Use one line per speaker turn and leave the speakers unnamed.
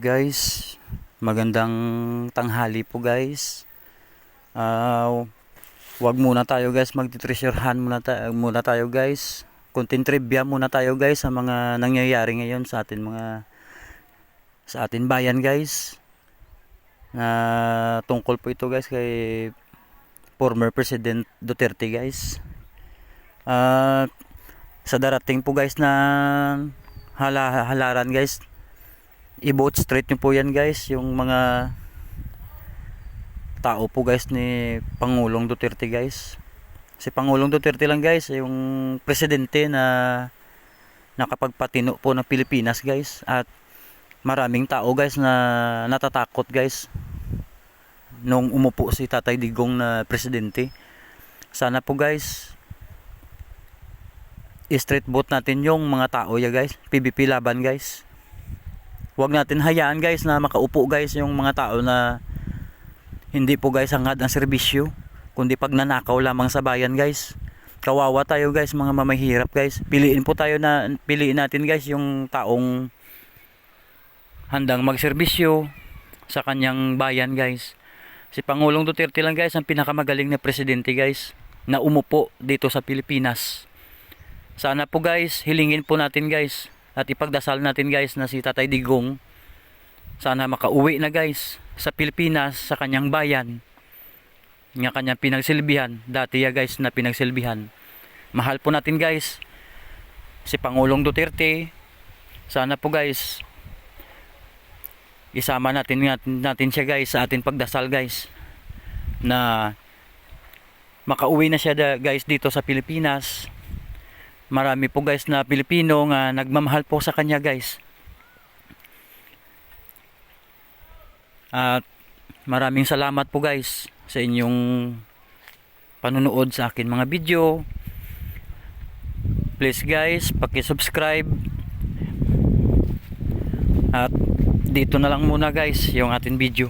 Guys, magandang tanghali po guys. Wag muna tayo guys, magtitreasurehan muna tayo guys. Konting trivia muna tayo guys sa mga nangyayari ngayon sa atin bayan guys. Tungkol po ito guys kay former President Duterte guys. Sa darating po guys na halaran guys, i-vote straight nyo po yan guys, yung mga tao po guys ni Pangulong Duterte guys. Si Pangulong Duterte lang guys yung presidente na nakapagpatino po ng Pilipinas guys, at maraming tao guys na natatakot guys nung umupo si Tatay Digong na presidente. Sana po guys i-straight vote natin yung mga tao ya guys, PBP laban guys. Huwag natin hayaan guys na makaupo guys yung mga tao na hindi po guys hangad ang serbisyo, kundi pagnanakaw lamang sa bayan guys. Kawawa tayo guys, mga mamahirap guys. Piliin natin guys yung taong handang magserbisyo sa kanyang bayan guys. Si Pangulong Duterte lang guys ang pinakamagaling na presidente guys na umupo dito sa Pilipinas. Sana po guys, hilingin po natin guys at ipagdasal natin guys na si Tatay Digong sana makauwi na guys sa Pilipinas, sa kanyang bayan nga kanyang pinagsilbihan dati ya guys na pinagsilbihan. Mahal po natin guys si Pangulong Duterte. Sana po guys isama natin siya guys sa ating pagdasal guys na makauwi na siya guys dito sa Pilipinas. Marami po guys na Pilipino nga nagmamahal po sa kanya guys. At maraming salamat po guys sa inyong panunood sa akin mga video. Please guys, paki-subscribe. At dito na lang muna guys yung ating video.